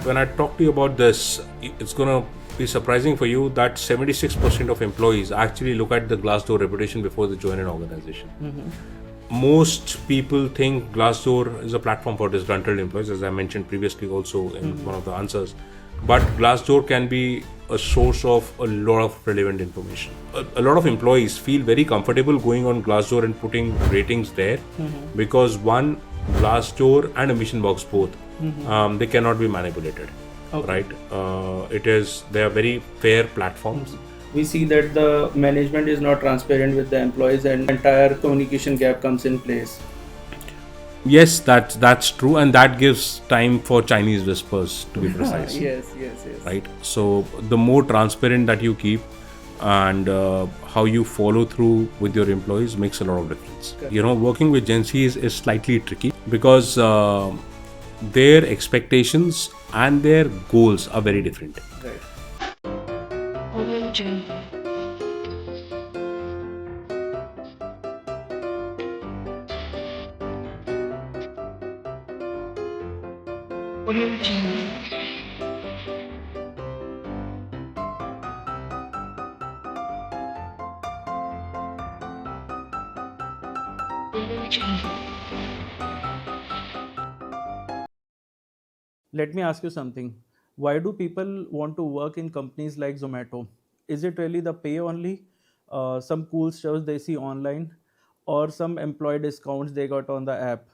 When I talk to you about this, it's going to be surprising for you that 76% of employees actually look at the Glassdoor reputation before they join an organization. Most people think Glassdoor is a platform for disgruntled employees, as I mentioned previously also in one of the answers. But Glassdoor can be a source of a lot of relevant information. A lot of employees feel very comfortable going on Glassdoor and putting ratings there because one, Glassdoor and a mission box both, they cannot be manipulated. Okay. Right? They are very fair platforms. We see that the management is not transparent with the employees and entire communication gap comes in place. Yes, that's true, and that gives time for Chinese whispers, to be precise. Yes. Right. So the more transparent that you keep, and how you follow through with your employees makes a lot of difference. Correct. Working with Gen Z is slightly tricky because their expectations and their goals are very different. Right. Let me ask you something. Why do people want to work in companies like Zomato? Is it really the pay only? Some cool stuff they see online, or some employee discounts they got on the app?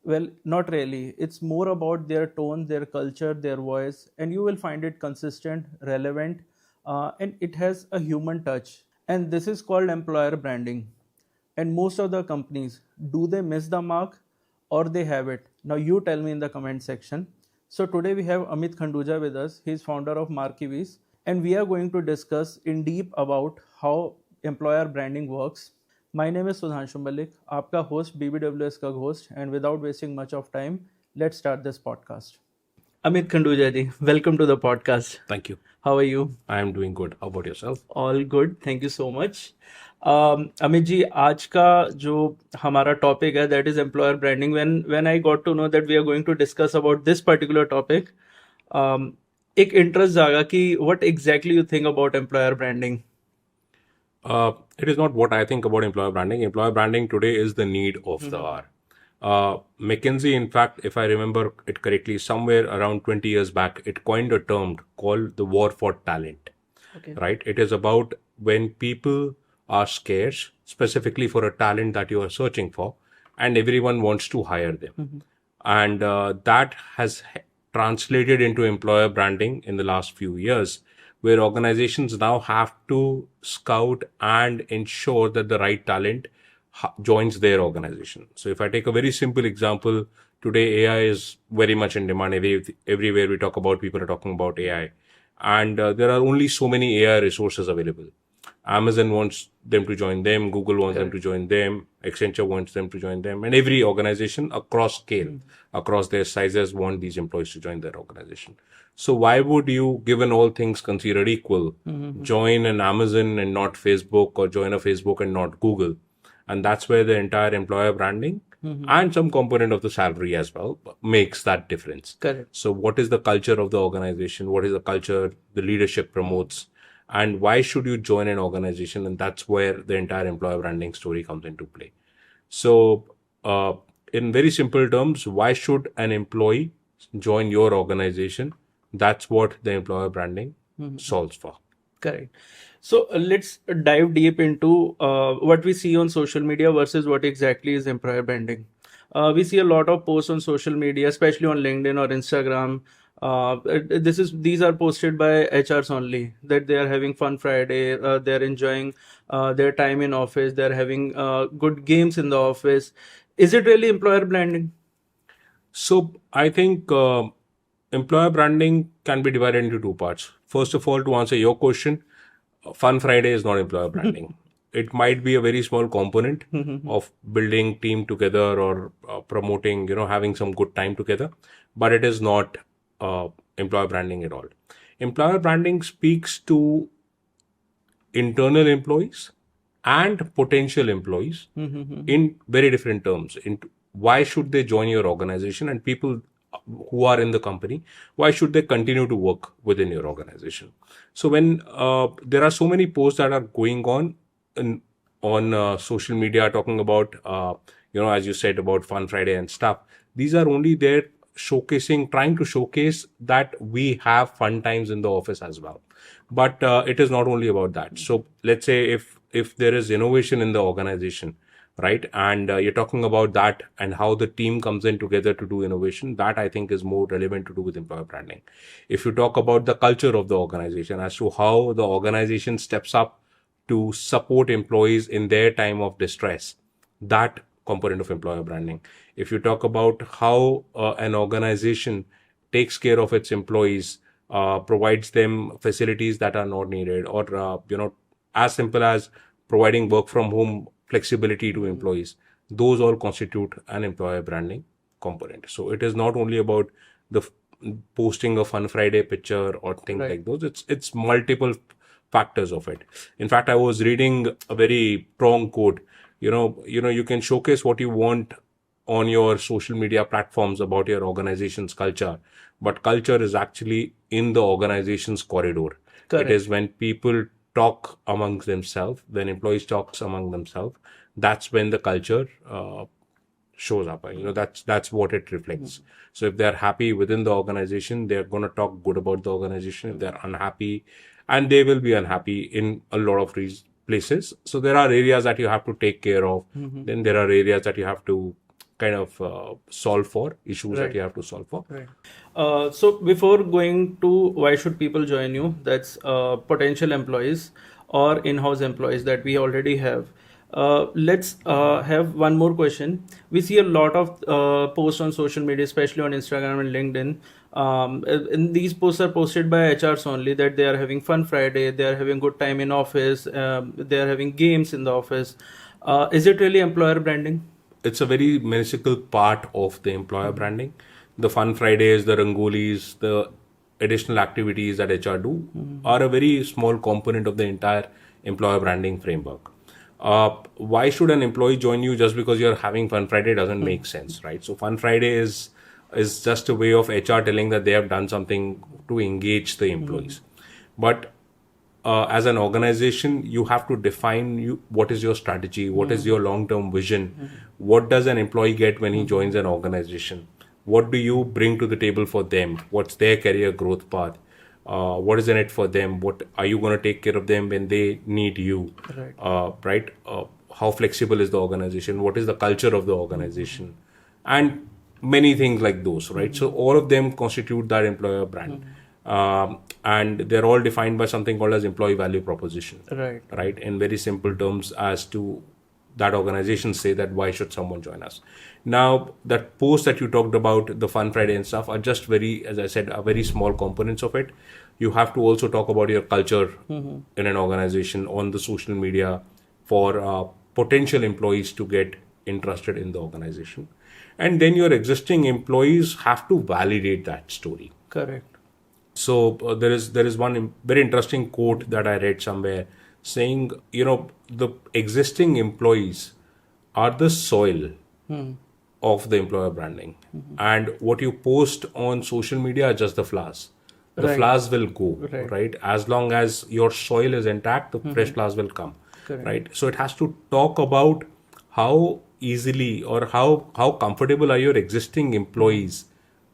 Well, not really. It's more about their tone, their culture, their voice, and you will find it consistent, relevant, and it has a human touch. And this is called employer branding. And most of the companies, do they miss the mark or they have it? Now you tell me in the comment section. So today we have Amit Khanduja with us. He is founder of Markivis, and we are going to discuss in deep about how employer branding works. My name is Sudhanshu Malik, आपका host BBWS का host, and without wasting much of time, let's start this podcast. Amit Khanduja ji, welcome to the podcast. Thank you. How are you? I am doing good. How about yourself? All good, thank you so much. Amit ji, आज का जो हमारा topic है that is employer branding. When I got to know that we are going to discuss about this particular topic, एक interest जागा कि what exactly you think about employer branding. It is not what I think about employer branding. Employer branding today is the need of the hour. McKinsey, in fact, if I remember it correctly, somewhere around 20 years back, it coined a term called the war for talent. Okay. Right? It is about when people are scarce, specifically for a talent that you are searching for, and everyone wants to hire them. And that has translated into employer branding in the last few years, where organizations now have to scout and ensure that the right talent joins their organization. So if I take a very simple example, today AI is very much in demand. Everywhere we talk about, people are talking about AI. And there are only so many AI resources available. Amazon wants them to join them, Google wants them to join them, Accenture wants them to join them, and every organization across scale, across their sizes, want these employees to join their organization. So why would you, given all things considered equal, join an Amazon and not Facebook, or join a Facebook and not Google? And that's where the entire employer branding and some component of the salary as well makes that difference. Correct. So what is the culture of the organization? What is the culture the leadership promotes? And why should you join an organization? And that's where the entire employer branding story comes into play. So in very simple terms, why should an employee join your organization? That's what the employer branding solves for. Correct. So let's dive deep into what we see on social media versus what exactly is employer branding. We see a lot of posts on social media, especially on LinkedIn or Instagram. These are posted by HRs only, that they are having fun Friday, they're enjoying their time in office, they're having good games in the office. Is it really employer branding? So I think employer branding can be divided into two parts. First of all, to answer your question, Fun Friday is not employer branding. It might be a very small component of building team together or promoting, having some good time together, but it is not employer branding at all. Employer branding speaks to internal employees and potential employees in very different terms. Why should they join your organization? And people who are in the company, why should they continue to work within your organization? So when there are so many posts that are going on on social media talking about, as you said, about Fun Friday and stuff, these are only there trying to showcase that we have fun times in the office as well. But it is not only about that. So let's say if there is innovation in the organization, right, and you're talking about that and how the team comes in together to do innovation, that I think is more relevant to do with employer branding. If you talk about the culture of the organization as to how the organization steps up to support employees in their time of distress, that component of employer branding. If you talk about how an organization takes care of its employees, provides them facilities that are not needed, or as simple as providing work from home flexibility to employees, those all constitute an employer branding component. So it is not only about the posting a Fun Friday picture or things like those. It's multiple factors of it. In fact, I was reading a very strong quote. You can showcase what you want on your social media platforms about your organization's culture, but culture is actually in the organization's corridor. Correct. It is when people talk amongst themselves, when employees talk among themselves, that's when the culture shows up. That's what it reflects. So if they're happy within the organization, they're going to talk good about the organization. If they're unhappy, and they will be unhappy in a lot of places. So there are areas that you have to take care of. Then there are areas that you have to kind of solve for, issues that you have to solve for. Right. So before going to why should people join you, that's potential employees or in-house employees that we already have. Let's have one more question. We see a lot of posts on social media, especially on Instagram and LinkedIn. And these posts are posted by HRs only, that they are having Fun Friday, they are having good time in office, they are having games in the office. Is it really employer branding? It's a very minuscule part of the employer branding. The Fun Fridays, the Rangolis, the additional activities that HR do are a very small component of the entire employer branding framework. Why should an employee join you just because you're having Fun Friday doesn't make sense, right? So Fun Friday is just a way of HR telling that they have done something to engage the employees. But as an organization, you have to define what is your strategy, what is your long-term vision, what does an employee get when he joins an organization, what do you bring to the table for them, what's their career growth path, what is in it for them, what are you going to take care of them when they need you, right? How flexible is the organization, what is the culture of the organization, and many things like those, right? So all of them constitute that employer brand. And they're all defined by something called as employee value proposition, right? In very simple terms as to that organization say that why should someone join us. Now, that post that you talked about, the Fun Friday and stuff, are just very, as I said, are very small components of it. You have to also talk about your culture in an organization on the social media for potential employees to get interested in the organization. And then your existing employees have to validate that story. Correct. So there is one very interesting quote that I read somewhere saying, the existing employees are the soil of the employer branding. And what you post on social media are just the flowers. The flowers will go, right? As long as your soil is intact, the fresh flowers will come, right? So it has to talk about how easily or how comfortable are your existing employees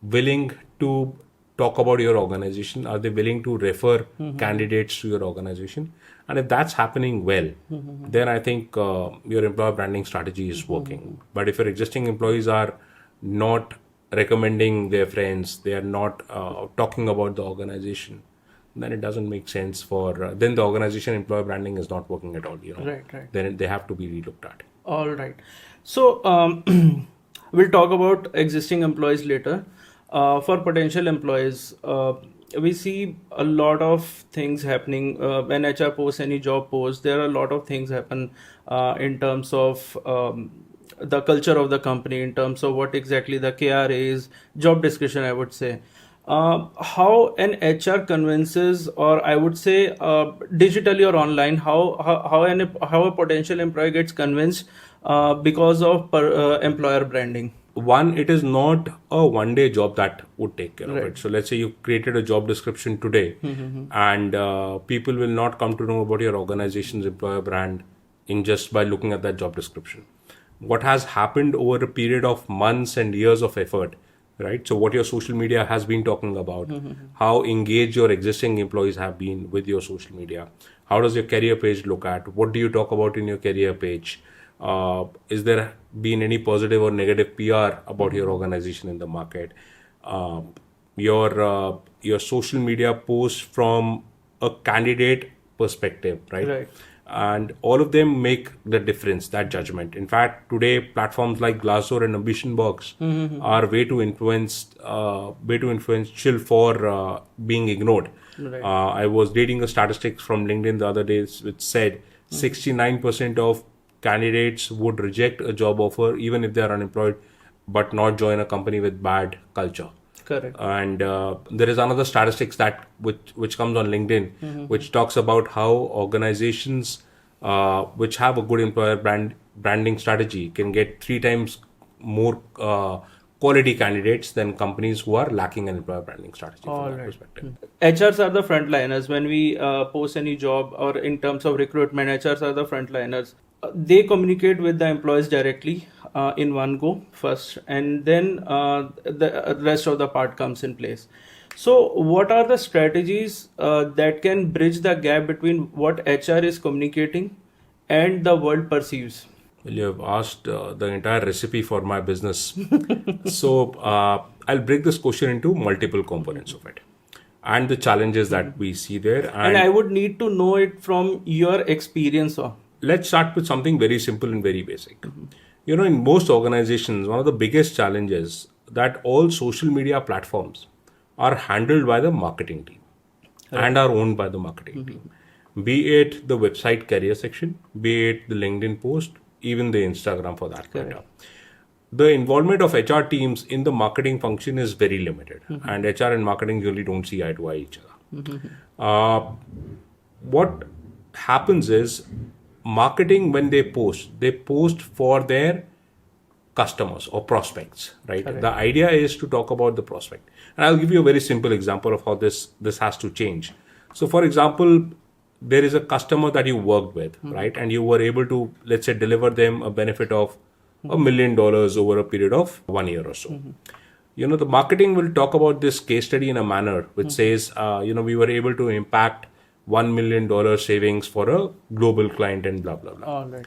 willing to talk about your organization. Are they willing to refer candidates to your organization? And if that's happening well, then I think your employer branding strategy is working. But if your existing employees are not recommending their friends, they are not talking about the organization, then it doesn't make sense for then the organization employer branding is not working at all. Right. Then they have to be relooked at. All right. So we'll talk about existing employees later. For potential employees, we see a lot of things happening when HR posts any job post. There are a lot of things happen in terms of the culture of the company, in terms of what exactly the KR is, job description, I would say. How an HR convinces, or I would say digitally or online, how a potential employee gets convinced because of employer branding. one, it is not a one-day job that would take care of Right. it. So let's say you created a job description today, and people will not come to know about your organization's employer brand in just by looking at that job description. What has happened over a period of months and years of effort, right? So what your social media has been talking about, how engaged your existing employees have been with your social media, how does your career page look at, what do you talk about in your career page, is there been any positive or negative PR about your organization in the market, uh, your social media posts from a candidate perspective, right? Right. And all of them make the difference, that judgment. In fact, today platforms like Glassdoor and Ambition Box are way too influential for being ignored. Right. I was reading the statistics from LinkedIn the other day, which said 69% of candidates would reject a job offer even if they are unemployed, but not join a company with bad culture. Correct. And there is another statistics that which comes on LinkedIn, which talks about how organizations which have a good employer branding strategy can get 3 times more quality candidates than companies who are lacking an employer branding strategy from All that right. perspective. HRs are the frontliners when we post any job or in terms of recruitment. HRs are the frontliners. They communicate with the employees directly in one go first, and then the rest of the part comes in place. So, what are the strategies that can bridge the gap between what HR is communicating and the world perceives? Well, you have asked the entire recipe for my business. So I'll break this question into multiple components of it and the challenges that we see there. And I would need to know it from your experience. Let's start with something very simple and very basic. You know, in most organizations, one of the biggest challenges that all social media platforms are handled by the marketing team and are owned by the marketing team. Be it the website career section, be it the LinkedIn post, even the Instagram for that matter. The involvement of HR teams in the marketing function is very limited, and HR and marketing really don't see eye to eye each other. What happens is marketing, when they post for their customers or prospects, right? The idea is to talk about the prospect. And I'll give you a very simple example of how this has to change. So for example, there is a customer that you worked with, right? And you were able to, let's say, deliver them a benefit of $1 million over a period of 1 year or so. You know, the marketing will talk about this case study in a manner which says, we were able to impact $1 million savings for a global client and blah, blah, blah. All right.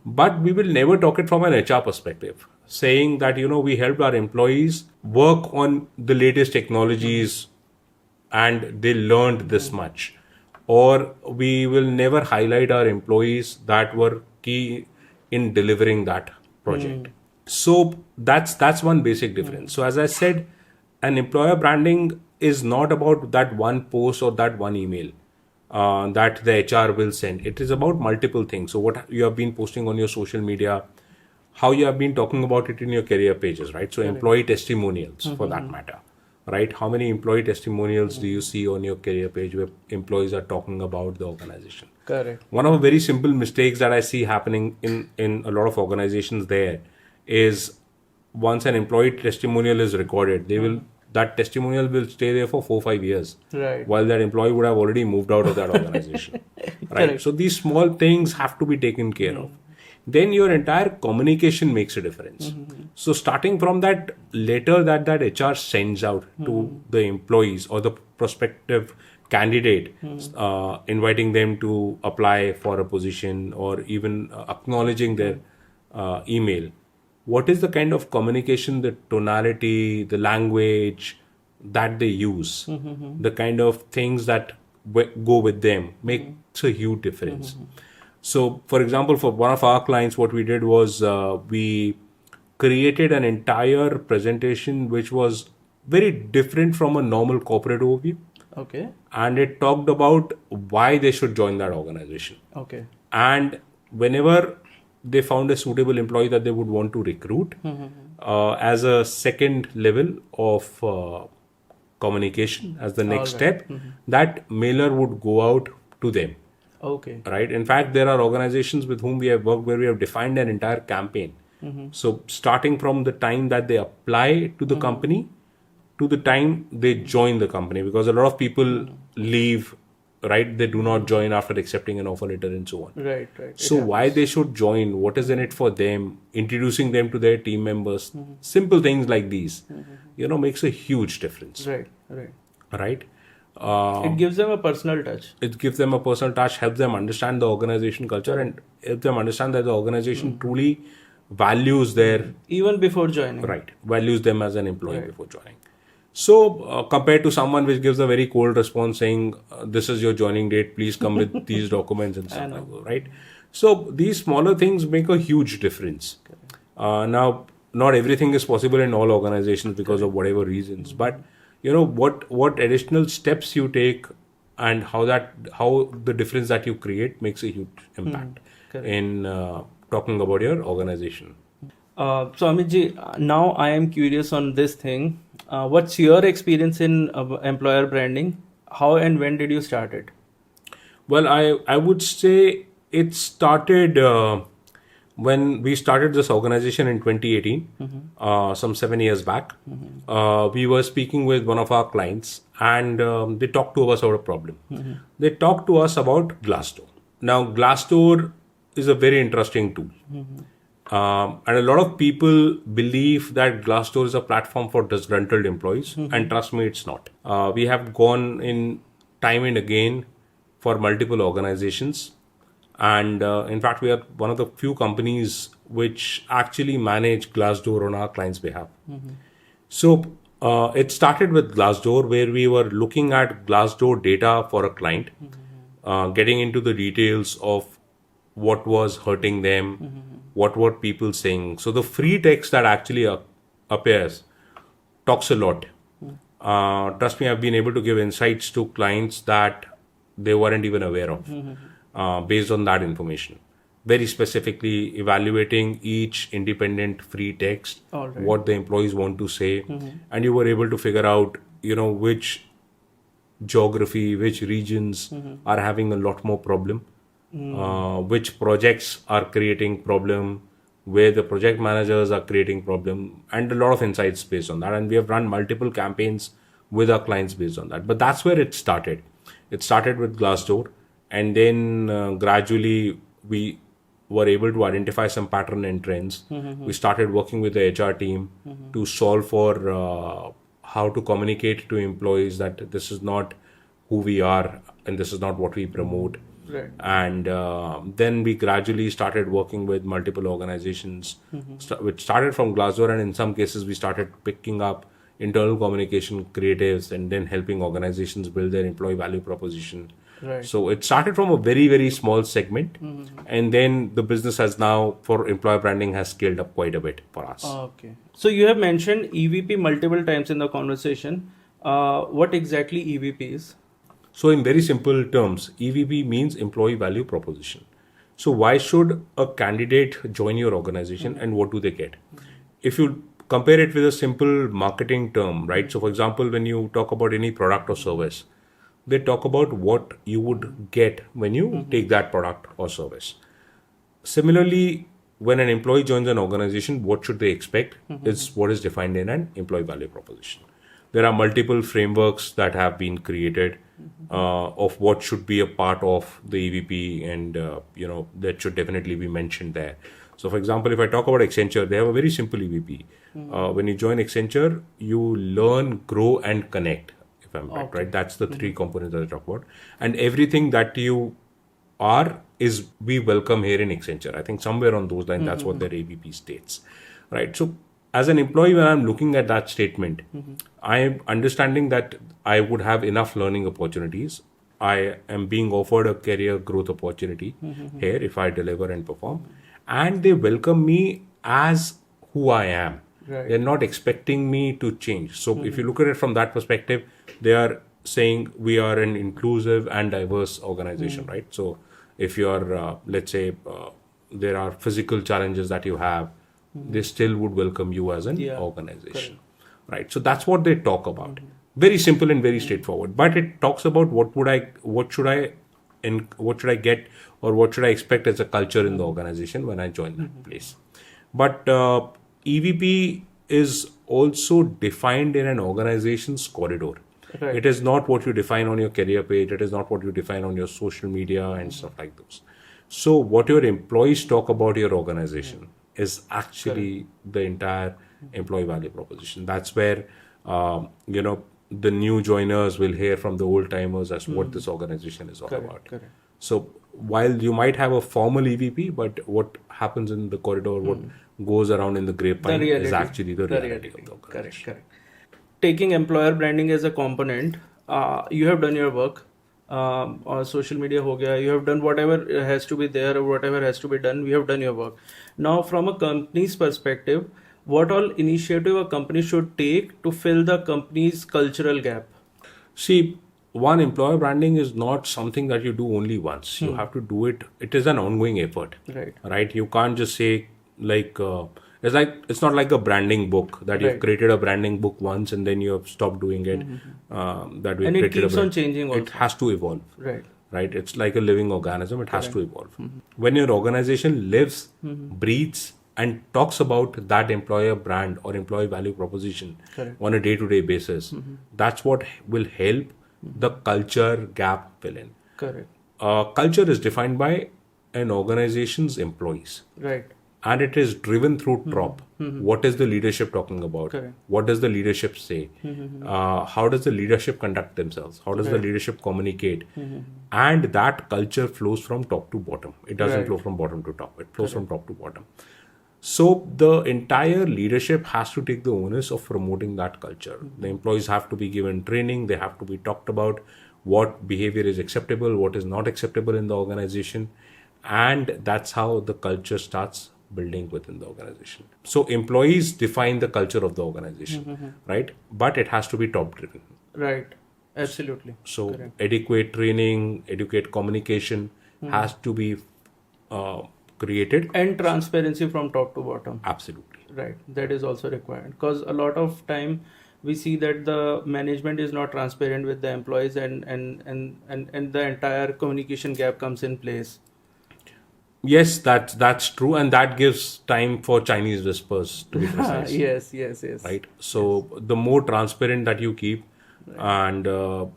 But we will never talk it from an HR perspective, saying that, we helped our employees work on the latest technologies and they learned this much. Or we will never highlight our employees that were key in delivering that project. So that's one basic difference. So as I said, an employer branding is not about that one post or that one email that the HR will send. It is about multiple things. So what you have been posting on your social media, how you have been talking about it in your career pages, right? So employee testimonials for that matter, right? How many employee testimonials do you see on your career page where employees are talking about the organization? Correct. One of the very simple mistakes that I see happening in a lot of organizations there is once an employee testimonial is recorded, that testimonial will stay there for 4-5 years. Right. While that employee would have already moved out of that organization. Right. Correct. So these small things have to be taken care of. Then your entire communication makes a difference. So starting from that letter that HR sends out to the employees or the prospective candidate, inviting them to apply for a position or even acknowledging their email, what is the kind of communication, the tonality, the language that they use, the kind of things that go with them makes a huge difference. So, for example, for one of our clients, what we did was we created an entire presentation which was very different from a normal corporate overview. Okay. And it talked about why they should join that organization. Okay. And whenever they found a suitable employee that they would want to recruit, as a second level of communication, as the next step, that mailer would go out to them. Okay. Right. In fact, there are organizations with whom we have worked where we have defined an entire campaign So starting from the time that they apply to the company to the time they join the company, because a lot of people leave, right? They do not join after accepting an offer letter and so on. Right, right. So why they should join? What is in it for them? Introducing them to their team members. Simple things like these, makes a huge difference. Right, right. Right? It gives them a personal touch. It gives them a personal touch, helps them understand the organization culture, and help them understand that the organization truly values their Even before joining. values them as an employee before joining. So compared to someone which gives a very cold response saying, this is your joining date, please come with these documents and stuff like that, right? So these smaller things make a huge difference. Now, not everything is possible in all organizations because of whatever reasons, but what additional steps you take and how the difference that you create makes a huge impact in talking about your organization. So Amitji, now I am curious on this thing. What's your experience in employer branding? How and when did you start it? Well, I would say it started when we started this organization in 2018, some 7 years back. We were speaking with one of our clients, and they talked to us about a problem. They talked to us about Glassdoor. Now, Glassdoor is a very interesting tool. And a lot of people believe that Glassdoor is a platform for disgruntled employees, and trust me, it's not. We have gone in time and again for multiple organizations, and in fact, we are one of the few companies which actually manage Glassdoor on our client's behalf. So it started with Glassdoor, where we were looking at Glassdoor data for a client, getting into the details of what was hurting them, what were people saying. So the free text that actually appears talks a lot. Trust me, I've been able to give insights to clients that they weren't even aware of based on that information. Very specifically evaluating each independent free text, what the employees want to say, and you were able to figure out, which geography, which regions are having a lot more problem. Which projects are creating problem, where the project managers are creating problem, and a lot of insights based on that. And we have run multiple campaigns with our clients based on that. But that's where it started. It started with Glassdoor, and then gradually we were able to identify some pattern and trends. We started working with the HR team to solve for how to communicate to employees that this is not who we are and this is not what we promote. Right. And then we gradually started working with multiple organizations, which started from Glassdoor, and in some cases we started picking up internal communication creatives and then helping organizations build their employee value proposition. Right. So it started from a very, very small segment, and then the business has now, for employer branding, has scaled up quite a bit for us. Okay. So you have mentioned EVP multiple times in the conversation. What exactly EVP is? So in very simple terms, EVP means employee value proposition. So why should a candidate join your organization and what do they get? If you compare it with a simple marketing term, right? So for example, when you talk about any product or service, they talk about what you would get when you take that product or service. Similarly, when an employee joins an organization, what should they expect is what is defined in an employee value proposition. There are multiple frameworks that have been created of what should be a part of the EVP, and that should definitely be mentioned there. So, for example, if I talk about Accenture, they have a very simple EVP. When you join Accenture, you learn, grow, and connect. If I'm right, that's the three components that I talk about, and everything that you are is we welcome here in Accenture. I think somewhere on those lines, that's what their EVP states, right? So, as an employee, when I'm looking at that statement, I am understanding that I would have enough learning opportunities. I am being offered a career growth opportunity here if I deliver and perform. And they welcome me as who I am. Right. They're not expecting me to change. So if you look at it from that perspective, they are saying we are an inclusive and diverse organization, right? So if you're, let's say, there are physical challenges that you have, they still would welcome you as an organization, right? So that's what they talk about. Very simple and very straightforward. But it talks about what should I get, or what should I expect as a culture in the organization when I join that place. But EVP is also defined in an organization's corridor. Right. It is not what you define on your career page. It is not what you define on your social media and stuff like those. So what your employees talk about your organization is actually the entire employee value proposition. That's where the new joiners will hear from the old timers as what this organization is all about. Correct. So while you might have a formal EVP, but what happens in the corridor, what goes around in the grapevine is actually the reality of the organization. Correct. Taking employer branding as a component, you have done your work. Or social media ho gaya, you have done whatever has to be there or whatever has to be done, we have done your work. Now from a company's perspective, what all initiative a company should take to fill the company's cultural gap? See, one, employer branding is not something that you do only once. You have to do it. It is an ongoing effort. Right. You can't just say it's not like a branding book that you've created a branding book once and then you have stopped doing it. That we And it keeps on changing also. It has to evolve. Right. It's like a living organism. It has to evolve. When your organization lives, breathes, and talks about that employer brand or employee value proposition on a day-to-day basis, that's what will help the culture gap fill in. Correct. Culture is defined by an organization's employees. Right. And it is driven through TROP. What is the leadership talking about? What does the leadership say? How does the leadership conduct themselves? How does the leadership communicate? And that culture flows from top to bottom. It doesn't flow from bottom to top. It flows from top to bottom. So the entire leadership has to take the onus of promoting that culture. The employees have to be given training. They have to be talked about what behavior is acceptable, what is not acceptable in the organization. And that's how the culture starts building within the organization. So employees define the culture of the organization, right? But it has to be top driven. Right. Absolutely. So adequate training, adequate communication has to be created. And transparency from top to bottom. Absolutely. Right. That is also required. Because a lot of time we see that the management is not transparent with the employees and the entire communication gap comes in place. Yes, that's true, and that gives time for Chinese whispers to be precise. Yes. Right. So the more transparent that you keep, and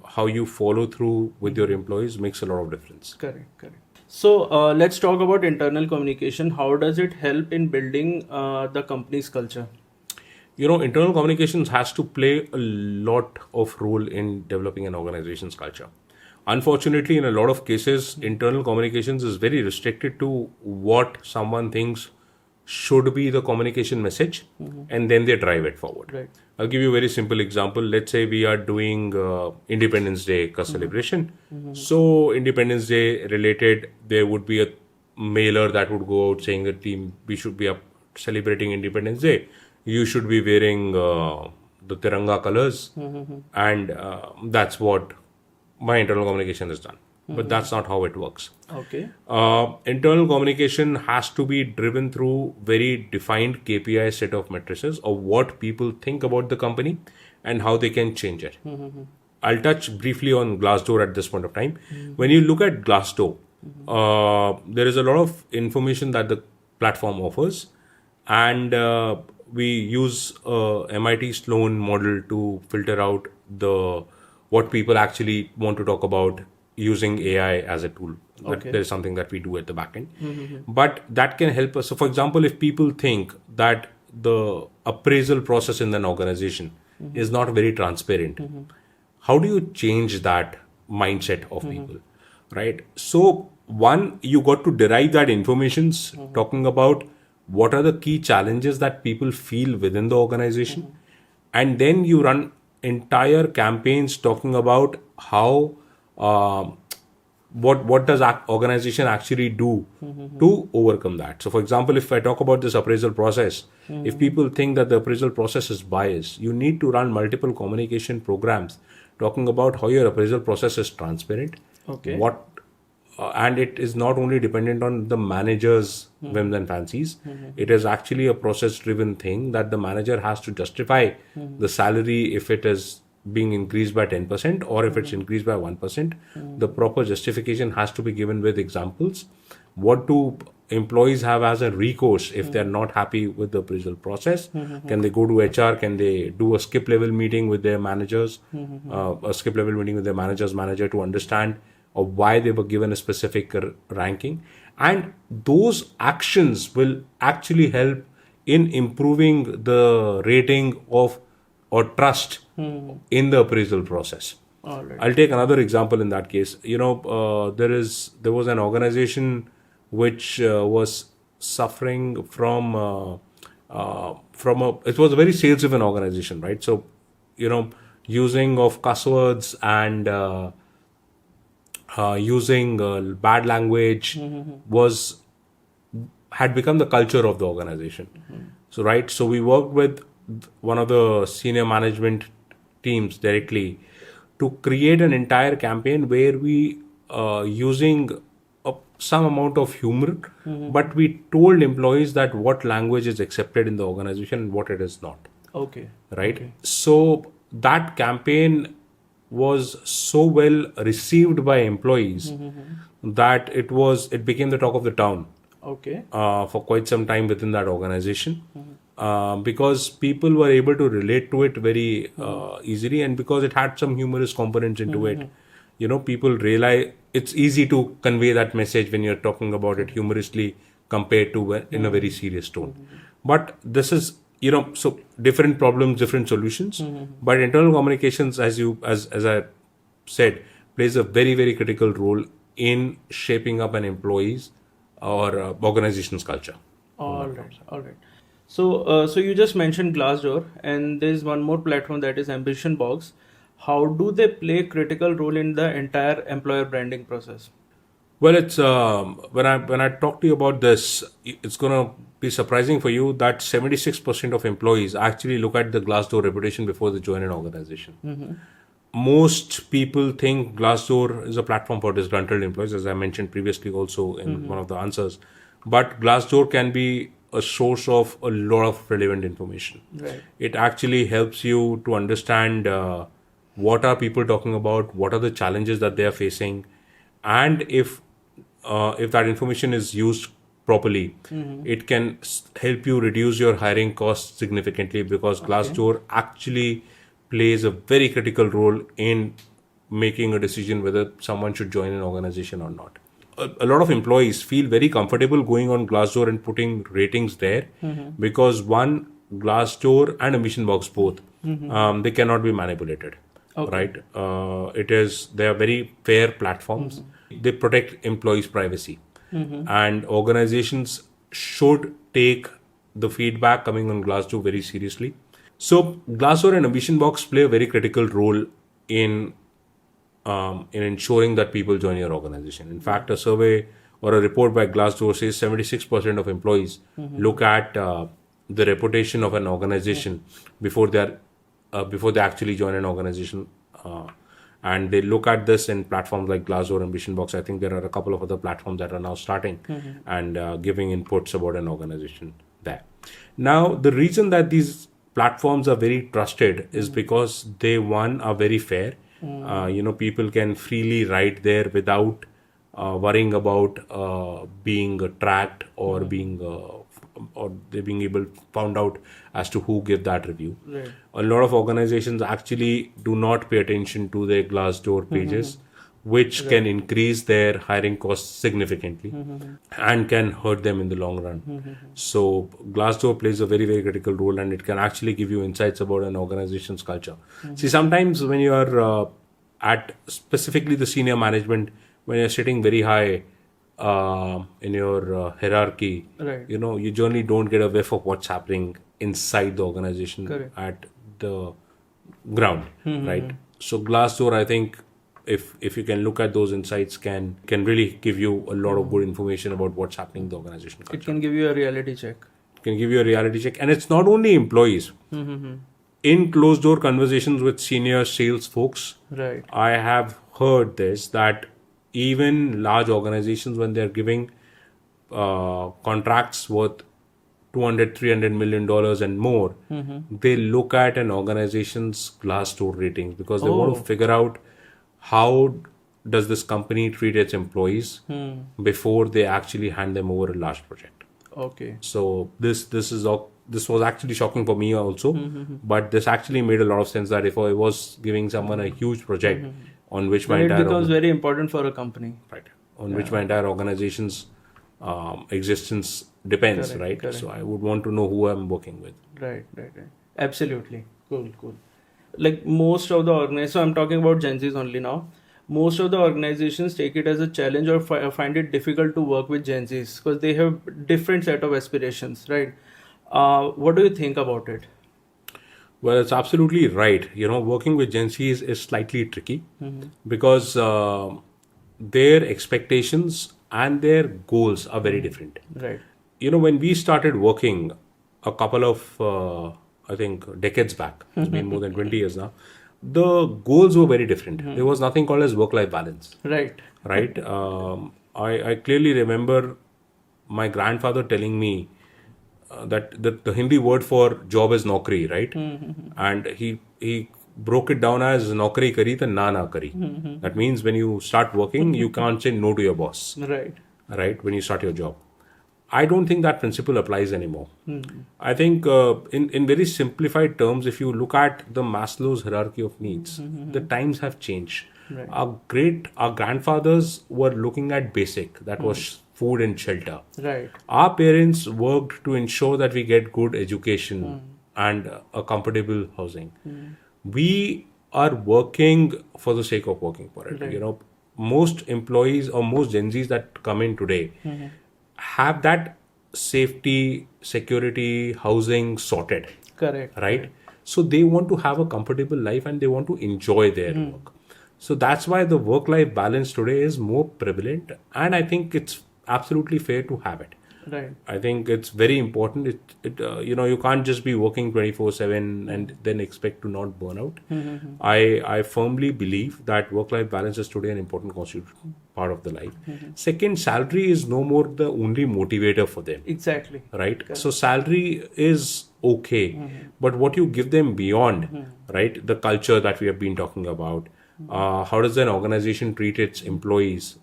how you follow through with your employees makes a lot of difference. Correct. So let's talk about internal communication. How does it help in building the company's culture? Internal communications has to play a lot of role in developing an organization's culture. Unfortunately, in a lot of cases, internal communications is very restricted to what someone thinks should be the communication message, and then they drive it forward. Right. I'll give you a very simple example. Let's say we are doing Independence Day celebration. So Independence Day related, there would be a mailer that would go out saying that we should be up celebrating Independence Day. You should be wearing the Tiranga colors, and that's what my internal communication is done. But that's not how it works. Okay. Internal communication has to be driven through very defined KPI set of matrices of what people think about the company and how they can change it. I'll touch briefly on Glassdoor at this point of time. When you look at Glassdoor, there is a lot of information that the platform offers, and we use MIT Sloan model to filter out what people actually want to talk about using AI as a tool. Okay. There is something that we do at the back end. But that can help us. So, for example, if people think that the appraisal process in an organization is not very transparent, how do you change that mindset of people, right? So, one, you got to derive that information talking about what are the key challenges that people feel within the organization, and then you run entire campaigns talking about how what does organization actually do to overcome that. So for example, if I talk about this appraisal process, if people think that the appraisal process is biased, you need to run multiple communication programs talking about how your appraisal process is transparent. Okay. And it is not only dependent on the manager's whims and fancies. It is actually a process-driven thing that the manager has to justify the salary if it is being increased by 10% or if it's increased by 1%. The proper justification has to be given with examples. What do employees have as a recourse if they're not happy with the appraisal process? Can they go to HR? Can they do a skip level meeting with their managers, a skip level meeting with their manager's manager to understand why they were given a specific ranking? And those actions will actually help in improving the rating of or trust in the appraisal process. All right. I'll take another example in that case. There was an organization which was suffering from it was a very sales driven organization, right? So, using of cuss words and using bad language had become the culture of the organization. So we worked with one of the senior management teams directly to create an entire campaign where we using some amount of humor, but we told employees that what language is accepted in the organization and what it is not. Okay. Right. Okay. So that campaign was so well received by employees that it became the talk of the town. Okay. For quite some time within that organization. Because people were able to relate to it very easily, and because it had some humorous components into it, people realize it's easy to convey that message when you're talking about it humorously compared to in a very serious tone. But this is, so different problems, different solutions. But internal communications, as I said, plays a very, very critical role in shaping up an employee's or organization's culture. All right. So you just mentioned Glassdoor, and there's one more platform that is Ambition Box. How do they play a critical role in the entire employer branding process? Well, it's when I talk to you about this, it's gonna be surprising for you that 76% of employees actually look at the Glassdoor reputation before they join an organization. Most people think Glassdoor is a platform for disgruntled employees, as I mentioned previously also in one of the answers. But Glassdoor can be a source of a lot of relevant information. Right. It actually helps you to understand what are people talking about, what are the challenges that they are facing, and if that information is used properly, it can help you reduce your hiring costs significantly, because Glassdoor actually plays a very critical role in making a decision whether someone should join an organization or not. A lot of employees feel very comfortable going on Glassdoor and putting ratings there, because one, Glassdoor and Ambition Box both, they cannot be manipulated. Right? They are very fair platforms. They protect employees' privacy, and organizations should take the feedback coming on Glassdoor very seriously. So Glassdoor and Ambition Box play a very critical role in ensuring that people join your organization. In fact, a survey or a report by Glassdoor says 76% of employees look at the reputation of an organization before they actually join an organization, and they look at this in platforms like Glassdoor, Ambition Box. I think there are a couple of other platforms that are now starting and giving inputs about an organization there. Now, the reason that these platforms are very trusted is because they, one, are very fair. People can freely write there without worrying about being tracked or being found out as to who gave that review. Right. A lot of organizations actually do not pay attention to their Glassdoor pages, which can increase their hiring costs significantly and can hurt them in the long run. So Glassdoor plays a very, very critical role, and it can actually give you insights about an organization's culture. See, sometimes when you are at specifically the senior management, when you're sitting very high in your hierarchy, Right. You generally don't get a whiff of what's happening inside the organization. Correct. At the ground, right? So Glassdoor, I think, if you can look at those insights, can really give you a lot of good information about what's happening in the organization culture. It can give you a reality check. And it's not only employees. In closed door conversations with senior sales folks, Right. I have heard this, that even large organizations, when they're giving contracts worth $200-300 million and more, they look at an organization's Glassdoor ratings, because they want to figure out how does this company treat its employees before they actually hand them over a large project. Okay. So this was actually shocking for me also, but this actually made a lot of sense that if I was giving someone a huge project on which my Then it entire becomes very important for a company. right on which my entire organization's existence depends, Correct, right? correct. So I would want to know who I'm working with. Right. Absolutely. Cool. Like most of the organizations, so I'm talking about Gen Zs only now. Most of the organizations take it as a challenge or find it difficult to work with Gen Zs because they have different set of aspirations, right? What do you think about it? Well, it's absolutely right. Working with Gen Zs is slightly tricky because their expectations and their goals are very different. Right. When we started working a couple of, I think, decades back, it's been more than 20 years now, the goals were very different. There was nothing called as work-life balance, Right. right? I clearly remember my grandfather telling me that the Hindi word for job is naukri, right? And he broke it down as naukri kari to na kari. That means when you start working, you can't say no to your boss, Right. right? When you start your job. I don't think that principle applies anymore. I think in very simplified terms, if you look at the Maslow's hierarchy of needs, the times have changed. Right. Our grandfathers were looking at basic, that was food and shelter. Right. Our parents worked to ensure that we get good education and a comfortable housing. We are working for the sake of working for it. Right. Most employees or most Gen Zs that come in today have that safety, security, housing sorted, Correct. right? So they want to have a comfortable life and they want to enjoy their work. So that's why the work-life balance today is more prevalent, and I think it's absolutely fair to have it. Right. I think it's very important. You can't just be working 24/7 and then expect to not burn out. I firmly believe that work-life balance is today an important constituent part of the life. Second, salary is no more the only motivator for them, Exactly. right? So salary is okay, but what you give them beyond, right? The culture that we have been talking about. How does an organization treat its employees?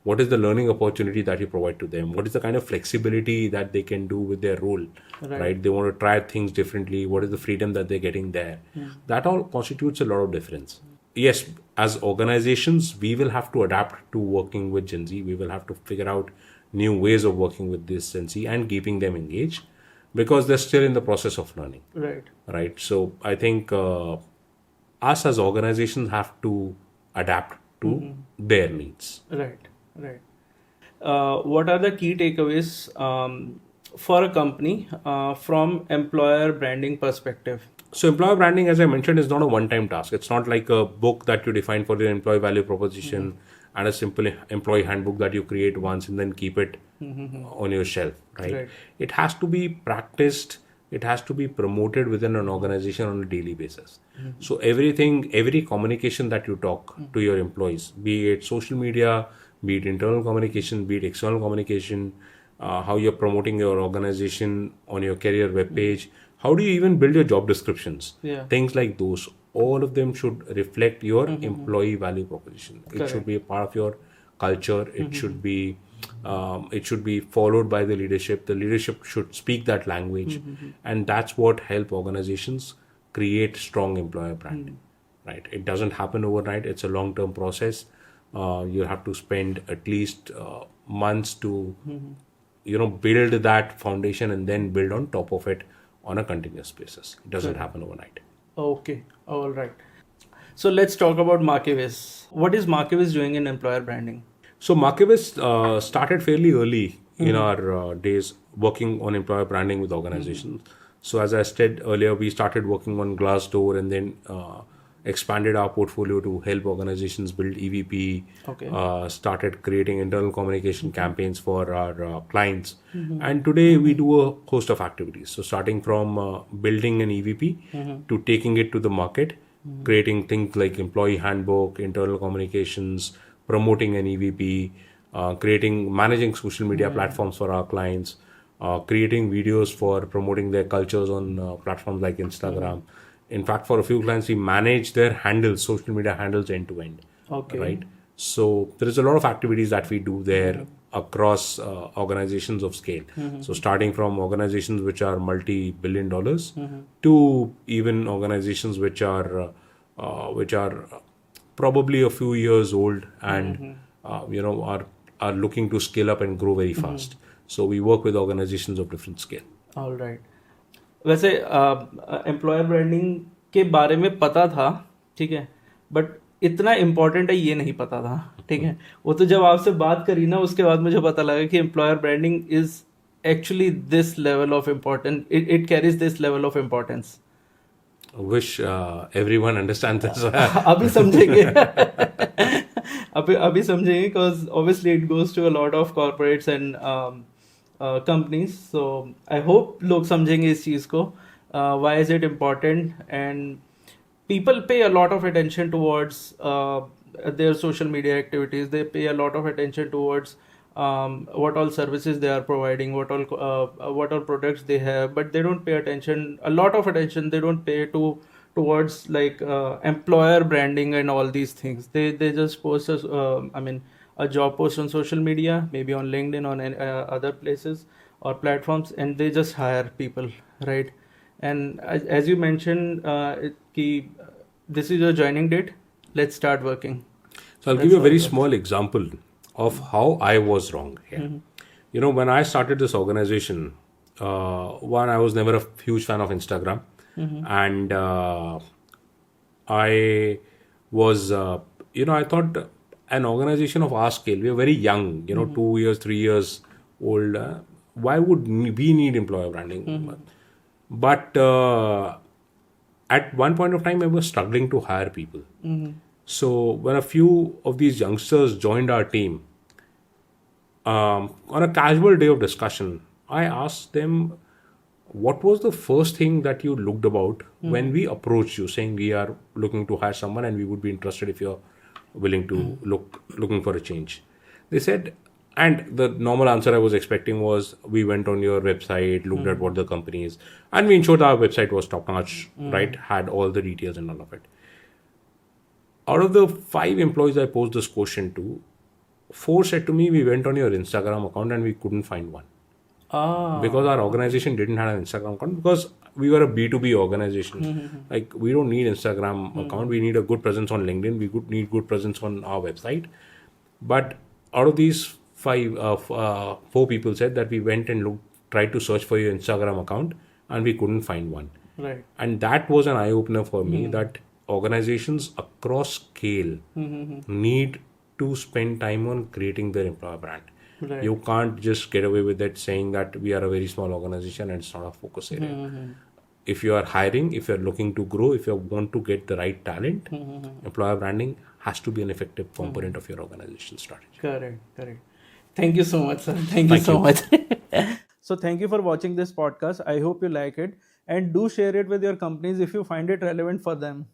What is the learning opportunity that you provide to them? What is the kind of flexibility that they can do with their role, right? They want to try things differently. What is the freedom that they're getting there? That all constitutes a lot of difference. Yes, as organizations, we will have to adapt to working with Gen Z. We will have to figure out new ways of working with this Gen Z and keeping them engaged because they're still in the process of learning, Right. right? So I think us as organizations have to adapt to their needs. Right. What are the key takeaways for a company from employer branding perspective? So employer branding, as I mentioned, is not a one-time task. It's not like a book that you define for your employee value proposition and a simple employee handbook that you create once and then keep it on your shelf, right? It has to be practiced. It has to be promoted within an organization on a daily basis. So every communication that you talk to your employees, be it social media, be it internal communication, be it external communication, how you're promoting your organization on your career webpage, how do you even build your job descriptions? Things like those, all of them should reflect your employee value proposition. It should be a part of your culture. It should be followed by the leadership. The leadership should speak that language, and that's what help organizations create strong employer branding. Right? It doesn't happen overnight. It's a long-term process. You have to spend at least months to, build that foundation and then build on top of it on a continuous basis. It doesn't happen overnight. Okay, all right. So let's talk about Markevis. What is Markevis doing in employer branding? So Markevis started fairly early in our days working on employer branding with organizations. So as I said earlier, we started working on Glassdoor and then expanded our portfolio to help organizations build EVP, started creating internal communication campaigns for our clients. And today we do a host of activities. So starting from building an EVP to taking it to the market, creating things like employee handbook, internal communications, promoting an EVP, managing social media platforms for our clients, creating videos for promoting their cultures on platforms like Instagram. In fact, for a few clients, we manage their handles, social media handles end to end. Okay. right? So there is a lot of activities that we do there across organizations of scale. So starting from organizations which are multi-billion dollars to even organizations which are probably a few years old and are looking to scale up and grow very fast. So we work with organizations of different scale. All right. वैसे employer branding के बारे में पता था, ठीक है, but इतना important है ये नहीं पता था, ठीक है. वो तो जब आपसे बात करी ना, उसके बाद मुझे पता लगा कि employer branding is actually this level of important, it carries this level of importance. Wish everyone understands this. अभी समझेंगे. अभी समझेंगे, because obviously it goes to a lot of corporates and companies. So I hope लोग समझेंगे इस चीज़ को. Why is it important, and people pay a lot of attention towards their social media activities. They pay a lot of attention towards what all services they are providing, what all products they have, but they don't pay attention, a lot of attention they don't pay towards like employer branding and all these things. They just post a job post on social media, maybe on LinkedIn, on other places or platforms, and they just hire people, right? And as you mentioned, this is your joining date, let's start working. So I'll give you a very small example of how I was wrong here. You know, when I started this organization, one, I was never a huge fan of Instagram. And I was, I thought an organization of our scale, we are very young, 2 years, 3 years old. Why would we need employer branding? But at one point of time, I was struggling to hire people. So when a few of these youngsters joined our team, on a casual day of discussion, I asked them, what was the first thing that you looked about when we approached you saying we are looking to hire someone and we would be interested if you're willing to looking for a change? They said, and the normal answer I was expecting was, we went on your website, looked at what the company is, and we ensured our website was top notch, right? Had all the details and all of it. Out of the 5 employees I posed this question to, 4 said to me, we went on your Instagram account and we couldn't find one. Because our organization didn't have an Instagram account, because we were a B2B organization. Like, we don't need Instagram account. We need a good presence on LinkedIn. We need good presence on our website. But out of these 4 people said that we went and tried to search for your Instagram account and we couldn't find one. Right. And that was an eye-opener for me, that organizations across scale need to spend time on creating their employer brand. Right. You can't just get away with it saying that we are a very small organization and it's not a focus area. If you are hiring, if you are looking to grow, if you want to get the right talent, employer branding has to be an effective component of your organization strategy. Correct. Thank you so much, sir. Thank you so much. So thank you for watching this podcast. I hope you like it, and do share it with your companies if you find it relevant for them.